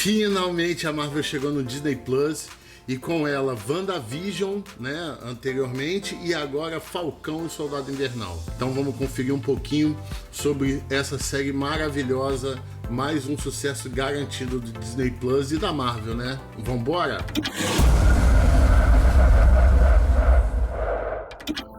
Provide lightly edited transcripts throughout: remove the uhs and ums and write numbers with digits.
Finalmente a Marvel chegou no Disney Plus e com ela WandaVision, né, anteriormente, e agora Falcão e Soldado Invernal. Então vamos conferir um pouquinho sobre essa série maravilhosa, mais um sucesso garantido do Disney Plus e da Marvel, né? Vambora?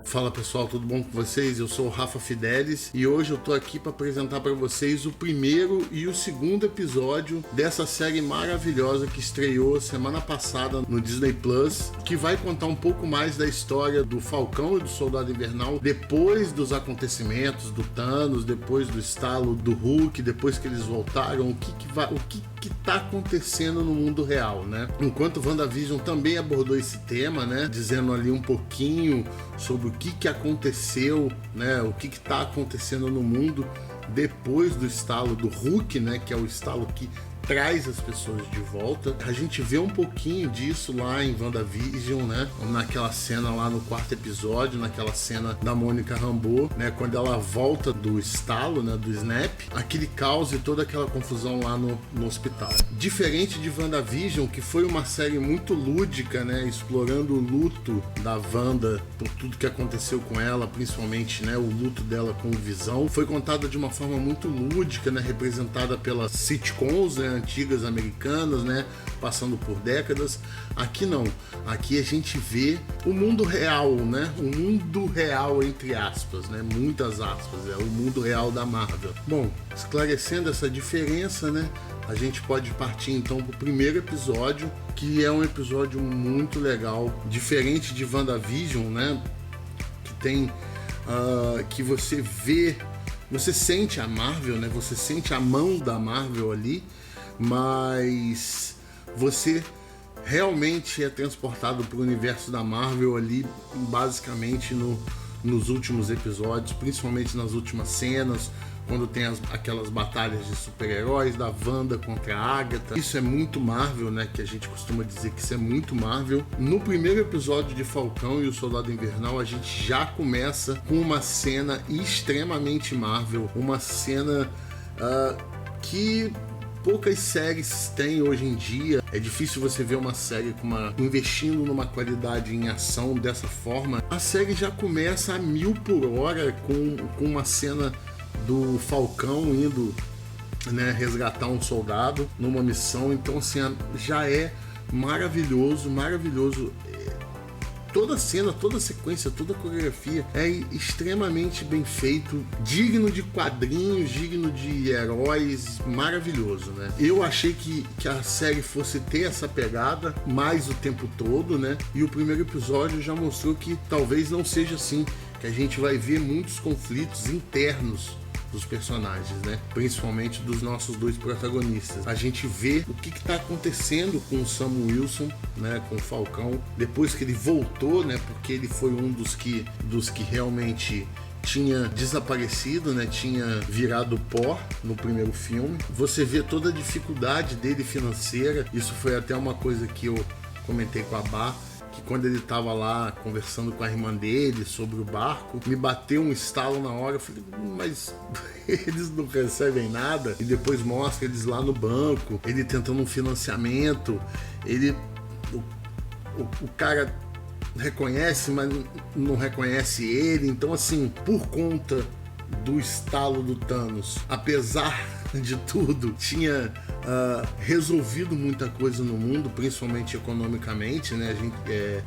Fala pessoal, tudo bom com vocês? Eu sou o Rafa Fidelis e hoje eu tô aqui para apresentar para vocês o primeiro e o segundo episódio dessa série maravilhosa que estreou semana passada no Disney Plus, que vai contar um pouco mais da história do Falcão e do Soldado Invernal depois dos acontecimentos do Thanos, depois do estalo do Hulk, depois que eles voltaram, o que tá acontecendo no mundo real, né? Enquanto WandaVision também abordou esse tema, né, dizendo ali um pouquinho sobre o que aconteceu, né, o que tá acontecendo no mundo depois do estalo do Hulk, né, que é o estalo que traz as pessoas de volta. A gente vê um pouquinho disso lá em WandaVision, né? Naquela cena lá no quarto episódio, naquela cena da Mônica Rambeau, né? Quando ela volta do estalo, né? Do snap, aquele caos e toda aquela confusão lá no hospital. Diferente de WandaVision, que foi uma série muito lúdica, né? Explorando o luto da Wanda por tudo que aconteceu com ela, principalmente, né? O luto dela com o Visão. Foi contada de uma forma muito lúdica, né? Representada pelas sitcoms, né? Antigas americanas, né, passando por décadas. Aqui não, aqui a gente vê o mundo real, né, o mundo real entre aspas, né, muitas aspas, é o mundo real da Marvel. Bom, esclarecendo essa diferença, né, a gente pode partir então para o primeiro episódio, que é um episódio muito legal, diferente de WandaVision, né, que tem, que você vê, você sente a Marvel, né, você sente a mão da Marvel ali, mas você realmente é transportado para o universo da Marvel ali, basicamente nos últimos episódios, principalmente nas últimas cenas, quando tem aquelas batalhas de super-heróis, da Wanda contra a Agatha. Isso é muito Marvel, né? Que a gente costuma dizer que isso é muito Marvel. No primeiro episódio de Falcão e o Soldado Invernal, a gente já começa com uma cena extremamente Marvel, uma cena que poucas séries têm hoje em dia. É difícil você ver uma série investindo numa qualidade em ação dessa forma. A série já começa a 1000 por hora com uma cena do Falcão indo, né, resgatar um soldado numa missão. Então assim, já é maravilhoso. Toda a cena, toda a sequência, toda a coreografia é extremamente bem feito, digno de quadrinhos, digno de heróis, maravilhoso, né? Eu achei que a série fosse ter essa pegada mais o tempo todo, né? E o primeiro episódio já mostrou que talvez não seja assim, que a gente vai ver muitos conflitos internos dos personagens, né? Principalmente dos nossos dois protagonistas. A gente vê o que está acontecendo com o Sam Wilson, né? Com o Falcão, depois que ele voltou, né? Porque ele foi um dos que realmente tinha desaparecido, né? Tinha virado pó no primeiro filme. Você vê toda a dificuldade dele financeira. Isso foi até uma coisa que eu comentei com a Bá, que quando ele estava lá conversando com a irmã dele sobre o barco, me bateu um estalo na hora. Eu falei, mas eles não recebem nada? E depois mostra eles lá no banco, ele tentando um financiamento, o cara reconhece, mas não reconhece ele. Então assim, por conta do estalo do Thanos, apesar de tudo, tinha resolvido muita coisa no mundo, principalmente economicamente, né?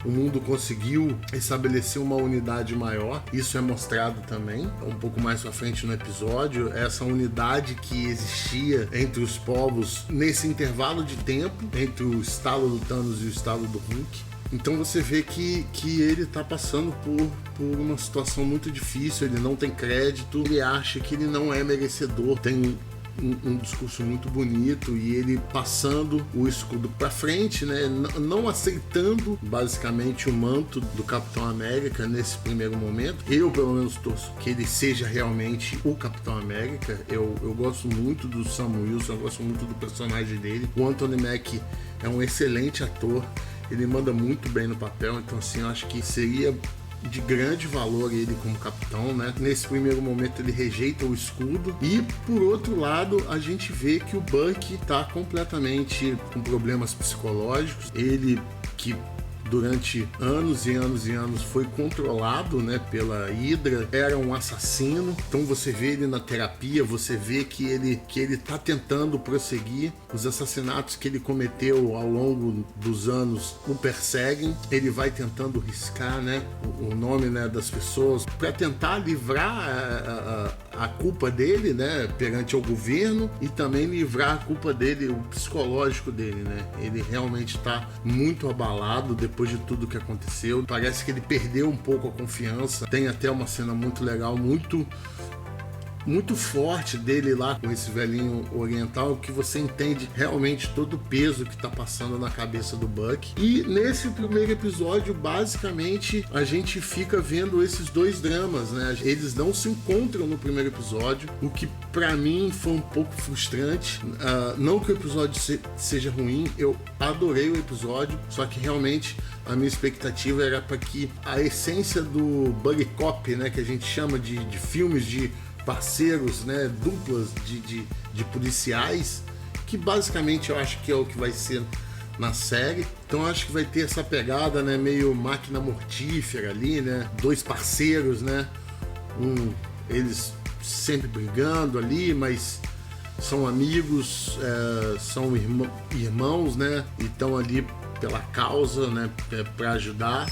O mundo conseguiu estabelecer uma unidade maior. Isso é mostrado também um pouco mais pra frente no episódio, essa unidade que existia entre os povos nesse intervalo de tempo entre o estalo do Thanos e o estalo do Hulk. Então você vê que ele tá passando por uma situação muito difícil, ele não tem crédito, ele acha que ele não é merecedor, tem um discurso muito bonito e ele passando o escudo para frente, né? Não aceitando basicamente o manto do Capitão América nesse primeiro momento. Eu pelo menos torço que ele seja realmente o Capitão América. Eu gosto muito do Sam Wilson, eu gosto muito do personagem dele. O Anthony Mackie é um excelente ator, ele manda muito bem no papel, então assim, eu acho que seria de grande valor ele como capitão, né? Nesse primeiro momento ele rejeita o escudo e, por outro lado, a gente vê que o Bucky tá completamente com problemas psicológicos. Ele que durante anos e anos e anos foi controlado, né, pela Hydra, era um assassino. Então você vê ele na terapia, você vê que ele tá tentando prosseguir. Os assassinatos que ele cometeu ao longo dos anos o perseguem. Ele vai tentando riscar, né, o nome, né, das pessoas para tentar livrar a culpa dele, né, perante o governo, e também livrar a culpa dele, o psicológico dele, né. Ele realmente está muito abalado depois de tudo que aconteceu. Parece que ele perdeu um pouco a confiança. Tem até uma cena muito legal, muito forte dele lá com esse velhinho oriental, que você entende realmente todo o peso que tá passando na cabeça do Bucky. E nesse primeiro episódio, basicamente, a gente fica vendo esses dois dramas, né? Eles não se encontram no primeiro episódio, o que pra mim foi um pouco frustrante. Não que o episódio seja ruim, eu adorei o episódio, só que realmente a minha expectativa era para que a essência do buddy cop, né, que a gente chama de filmes de parceiros, né, duplas de policiais, que basicamente eu acho que é o que vai ser na série. Então acho que vai ter essa pegada, né, meio máquina mortífera ali, né, dois parceiros, né, eles sempre brigando ali, mas são amigos, são irmãos, né, e estão ali pela causa, né, para ajudar.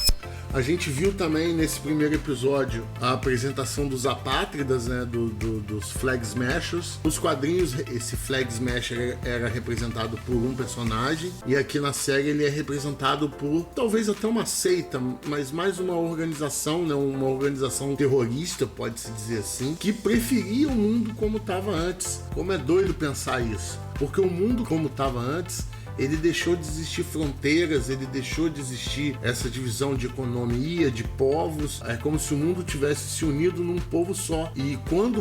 A gente viu também nesse primeiro episódio a apresentação dos apátridas, né, dos Flag Smashers. Nos quadrinhos, esse Flag Smasher era representado por um personagem, e aqui na série ele é representado por talvez até uma seita, mas mais uma organização, né, uma organização terrorista, pode-se dizer assim, que preferia o mundo como estava antes. Como é doido pensar isso, porque o mundo como estava antes, ele deixou de existir fronteiras, ele deixou de existir essa divisão de economia, de povos. É como se o mundo tivesse se unido num povo só. E quando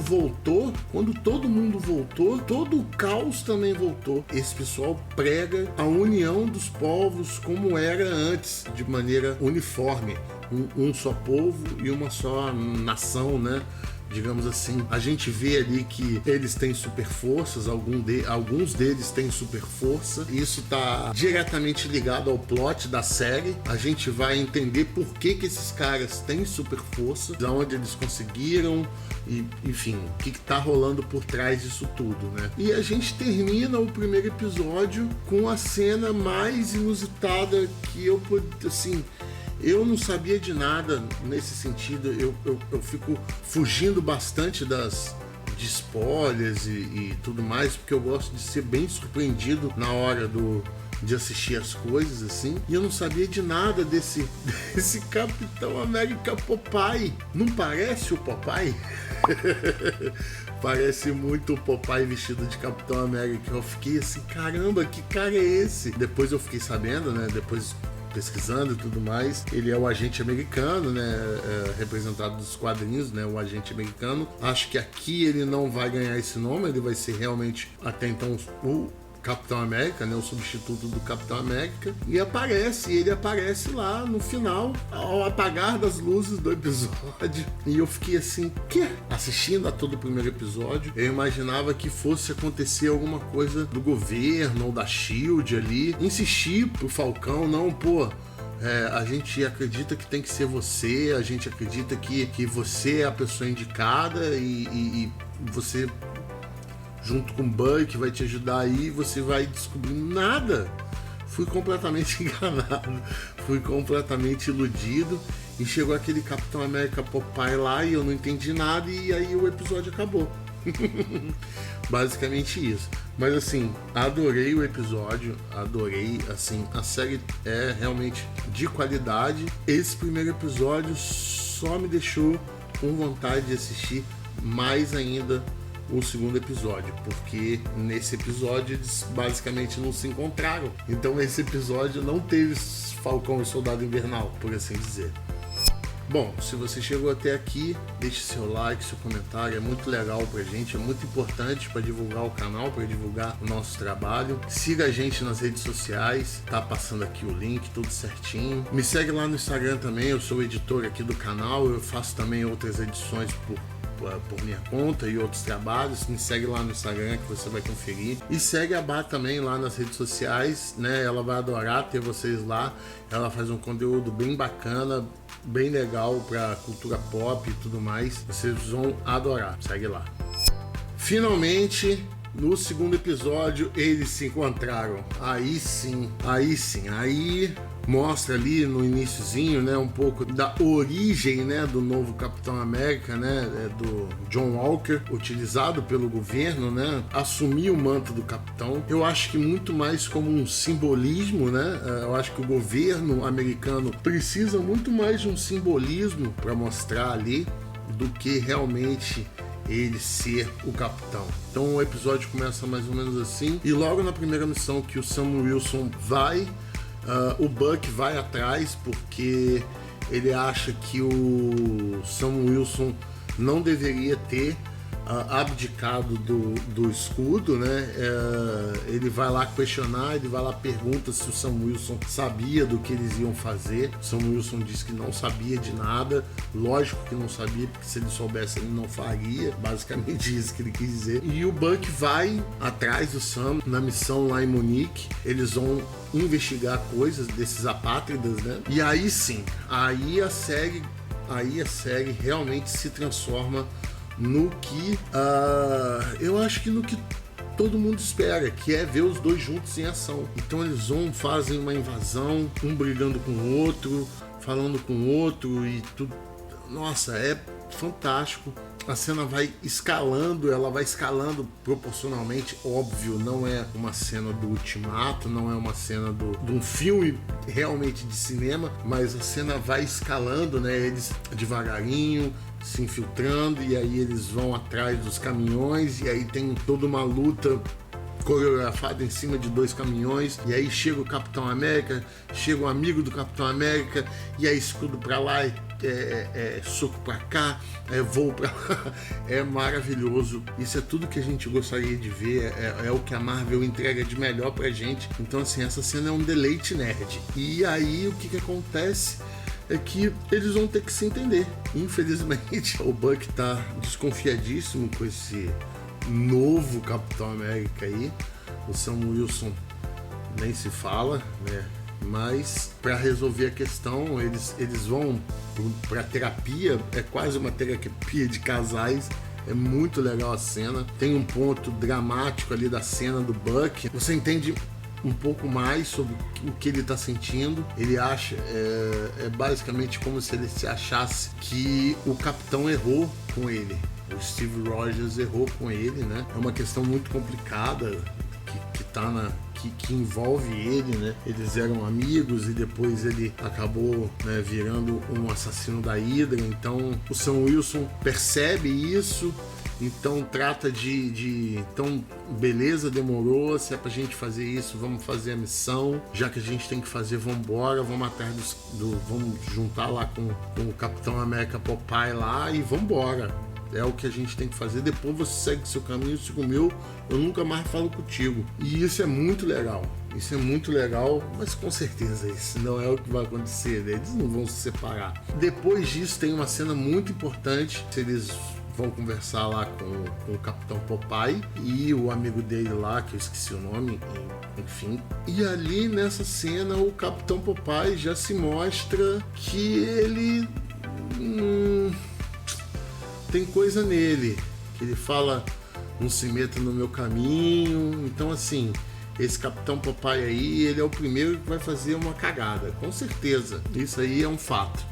todo mundo voltou, todo o caos também voltou. Esse pessoal prega a união dos povos como era antes, de maneira uniforme. Um só povo e uma só nação, né? Digamos assim, a gente vê ali que eles têm super forças, alguns deles têm super força. Isso está diretamente ligado ao plot da série. A gente vai entender por que esses caras têm super força, de onde eles conseguiram, e enfim, o que está rolando por trás disso tudo, né? E a gente termina o primeiro episódio com a cena mais inusitada que eu assim. Eu não sabia de nada nesse sentido, eu fico fugindo bastante de spoilers e tudo mais, porque eu gosto de ser bem surpreendido na hora de assistir as coisas, assim. E eu não sabia de nada desse Capitão América Popeye. Não parece o Popeye? Parece muito o Popeye vestido de Capitão América. Eu fiquei assim, caramba, que cara é esse? Depois eu fiquei sabendo, né, depois pesquisando e tudo mais, ele é o agente americano, né, representado dos quadrinhos, né, o agente americano. Acho que aqui ele não vai ganhar esse nome, ele vai ser realmente até então o Capitão América, né, o substituto do Capitão América, e ele aparece lá no final, ao apagar das luzes do episódio, e eu fiquei assim, quê? Assistindo a todo o primeiro episódio, eu imaginava que fosse acontecer alguma coisa do governo ou da SHIELD ali. Insisti pro Falcão, não, pô, a gente acredita que tem que ser você, a gente acredita que você é a pessoa indicada e você, junto com o Bucky, que vai te ajudar aí, você vai descobrindo nada. Fui completamente enganado, fui completamente iludido, e chegou aquele Capitão América Popeye lá e eu não entendi nada, e aí o episódio acabou. Basicamente isso. Mas assim, adorei o episódio, adorei, assim, a série é realmente de qualidade. Esse primeiro episódio só me deixou com vontade de assistir mais ainda o segundo episódio, porque nesse episódio eles basicamente não se encontraram. Então esse episódio não teve Falcão e Soldado Invernal, por assim dizer. Bom, se você chegou até aqui, deixe seu like, seu comentário, é muito legal pra gente, é muito importante para divulgar o canal, para divulgar o nosso trabalho. Siga a gente nas redes sociais, tá passando aqui o link, tudo certinho. Me segue lá no Instagram também, eu sou editor aqui do canal, eu faço também outras edições por minha conta e outros trabalhos. Me segue lá no Instagram que você vai conferir. E segue a Bá também lá nas redes sociais, né? Ela vai adorar ter vocês lá. Ela faz um conteúdo bem bacana, bem legal pra cultura pop e tudo mais. Vocês vão adorar. Segue lá. Finalmente, no segundo episódio, eles se encontraram. Aí mostra ali no iniciozinho, né, um pouco da origem, né, do novo Capitão América, né, do John Walker, utilizado pelo governo, né, assumir o manto do Capitão. Eu acho que muito mais como um simbolismo, né, eu acho que o governo americano precisa muito mais de um simbolismo para mostrar ali do que realmente ele ser o capitão. Então o episódio começa mais ou menos assim, e logo na primeira missão que o Sam Wilson vai, o Buck vai atrás porque ele acha que o Sam Wilson não deveria ter abdicado do escudo, né? Ele vai lá questionar, ele vai lá pergunta se o Sam Wilson sabia do que eles iam fazer. O Sam Wilson diz que não sabia de nada, lógico que não sabia, porque se ele soubesse ele não faria, basicamente isso que ele quis dizer. E o Buck vai atrás do Sam na missão lá em Munique. Eles vão investigar coisas desses apátridas, né? E aí sim, aí a série realmente se transforma no que eu acho que no que todo mundo espera, que é ver os dois juntos em ação. Então eles fazem uma invasão, um brigando com o outro, falando com o outro e tudo. Nossa, é fantástico. A cena vai escalando, ela vai escalando proporcionalmente, óbvio, não é uma cena do Ultimato, não é uma cena de um filme realmente de cinema, mas a cena vai escalando, né? Eles devagarinho se infiltrando, e aí eles vão atrás dos caminhões, e aí tem toda uma luta coreografada em cima de 2 caminhões, e aí chega o Capitão América, chega um amigo do Capitão América, e aí escudo pra lá, soco pra cá, voo pra lá. É maravilhoso. Isso é tudo que a gente gostaria de ver, é o que a Marvel entrega de melhor pra gente. Então assim, essa cena é um deleite nerd. E aí o que acontece é que eles vão ter que se entender. Infelizmente, o Buck tá desconfiadíssimo com esse novo Capitão América aí. O Sam Wilson nem se fala, né? Mas para resolver a questão, eles vão para terapia, é quase uma terapia de casais. É muito legal a cena. Tem um ponto dramático ali da cena do Buck. Você entende um pouco mais sobre o que ele está sentindo. Ele acha, é basicamente como se ele se achasse que o capitão errou com ele. O Steve Rogers errou com ele, né? É uma questão muito complicada que envolve ele, né? Eles eram amigos e depois ele acabou, né, virando um assassino da Hydra. Então o Sam Wilson percebe isso. Então trata então beleza, demorou, se é pra gente fazer isso, vamos fazer a missão, já que a gente tem que fazer, vamos embora, vamos atrás vamos juntar lá com o Capitão América Popeye lá e vamos embora. É o que a gente tem que fazer, depois você segue seu caminho, siga o meu, eu nunca mais falo contigo. E isso é muito legal, mas com certeza isso não é o que vai acontecer, né? Eles não vão se separar. Depois disso tem uma cena muito importante, eles vão conversar lá com o Capitão Popeye e o amigo dele lá, que eu esqueci o nome, enfim. E ali nessa cena o Capitão Popeye já se mostra que ele tem coisa nele, que ele fala, não se meta no meu caminho. Então assim, esse Capitão Popeye aí, ele é o primeiro que vai fazer uma cagada, com certeza, isso aí é um fato.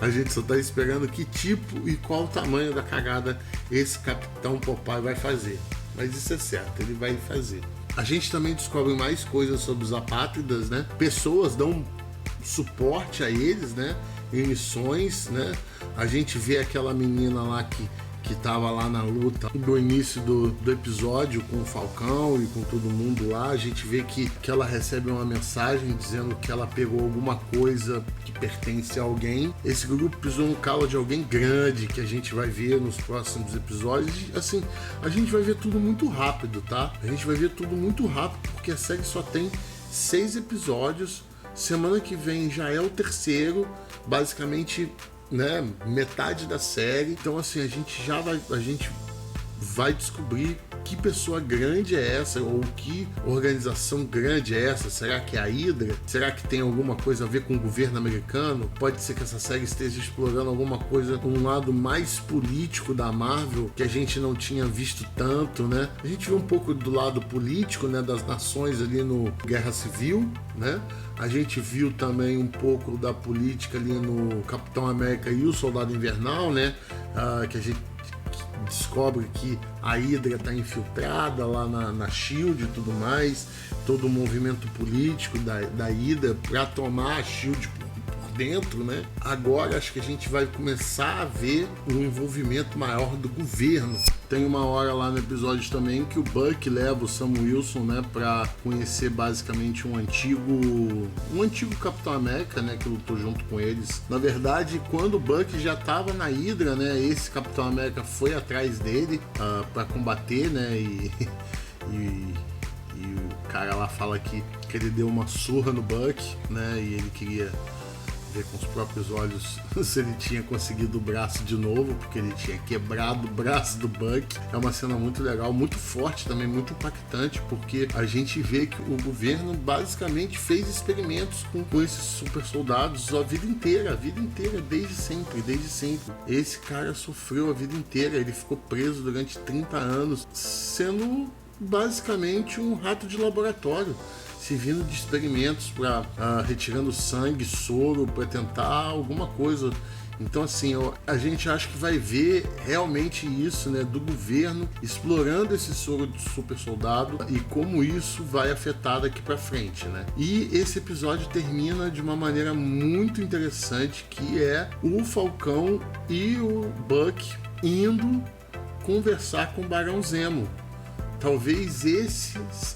A gente só tá esperando que tipo e qual o tamanho da cagada esse Capitão Popeye vai fazer, mas isso é certo, ele vai fazer. A gente também descobre mais coisas sobre os apátridas, né? Pessoas dão suporte a eles, né? Em missões, né? A gente vê aquela menina lá que estava lá na luta do início do episódio com o Falcão e com todo mundo lá. A gente vê que ela recebe uma mensagem dizendo que ela pegou alguma coisa que pertence a alguém. Esse grupo pisou no calo de alguém grande que a gente vai ver nos próximos episódios. E, assim, a gente vai ver tudo muito rápido, tá? A gente vai ver tudo muito rápido porque a série só tem 6 episódios. Semana que vem já é o terceiro, basicamente, né, metade da série. Então, assim, a gente vai descobrir que pessoa grande é essa, ou que organização grande é essa. Será que é a Hydra? Será que tem alguma coisa a ver com o governo americano? Pode ser que essa série esteja explorando alguma coisa, um lado mais político da Marvel, que a gente não tinha visto tanto, né? A gente viu um pouco do lado político, né, das nações ali no Guerra Civil, né? A gente viu também um pouco da política ali no Capitão América e o Soldado Invernal, né? Que a gente descobre que a Hydra está infiltrada lá na SHIELD e tudo mais, todo o movimento político da Hydra para tomar a SHIELD por dentro, né? Agora acho que a gente vai começar a ver um envolvimento maior do governo. Tem uma hora lá no episódio também que o Buck leva o Sam Wilson, né, para conhecer basicamente um antigo Capitão América, né, que lutou junto com eles. Na verdade, quando o Buck já estava na Hydra, né, esse Capitão América foi atrás dele para combater, né, e o cara lá fala que ele deu uma surra no Buck, né, e ele queria ver com os próprios olhos se ele tinha conseguido o braço de novo, porque ele tinha quebrado o braço do Buck. É uma cena muito legal, muito forte também, muito impactante, porque a gente vê que o governo basicamente fez experimentos com esses super soldados a vida inteira, desde sempre. Esse cara sofreu a vida inteira, ele ficou preso durante 30 anos, sendo basicamente um rato de laboratório, servindo de experimentos para retirando sangue, soro, para tentar alguma coisa. Então, assim, a gente acha que vai ver realmente isso, né, do governo explorando esse soro de super soldado e como isso vai afetar daqui para frente, né? E esse episódio termina de uma maneira muito interessante, que é o Falcão e o Buck indo conversar com o Barão Zemo. Talvez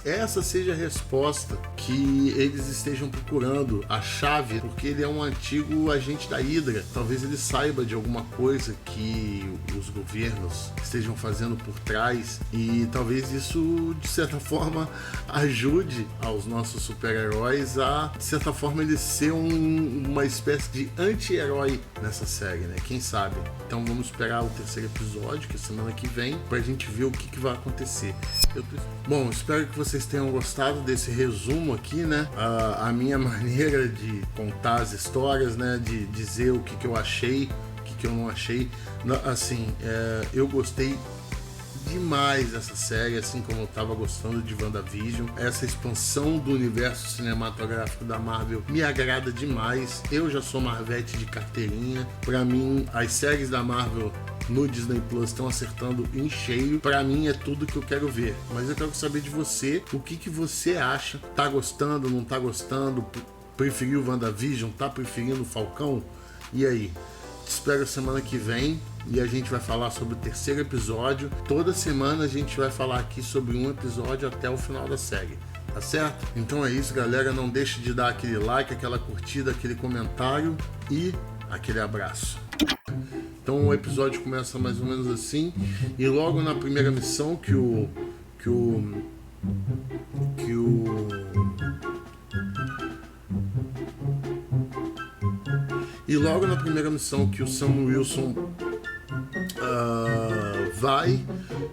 essa seja a resposta que eles estejam procurando, a chave, porque ele é um antigo agente da Hydra. Talvez ele saiba de alguma coisa que os governos estejam fazendo por trás, e talvez isso, de certa forma, ajude aos nossos super-heróis a, de certa forma, ele ser uma espécie de anti-herói nessa série, né? Quem sabe? Então vamos esperar o terceiro episódio, que é semana que vem, pra gente ver o que vai acontecer. Bom, espero que vocês tenham gostado desse resumo aqui, né? A minha maneira de contar as histórias, né? De dizer o que eu achei, o que eu não achei. Assim, eu gostei demais dessa série, assim como eu tava gostando de WandaVision. Essa expansão do universo cinematográfico da Marvel me agrada demais. Eu já sou Marvete de carteirinha. Pra mim, as séries da Marvel no Disney Plus estão acertando em cheio. Pra mim é tudo que eu quero ver. Mas eu quero saber de você, o que você acha? Tá gostando, não tá gostando? Preferiu WandaVision? Tá preferindo o Falcão? E aí? Te espero semana que vem e a gente vai falar sobre o terceiro episódio. Toda semana a gente vai falar aqui sobre um episódio até o final da série. Tá certo? Então é isso, galera. Não deixe de dar aquele like, aquela curtida, aquele comentário e aquele abraço. Então o episódio começa mais ou menos assim, e logo na primeira missão que o Sam Wilson vai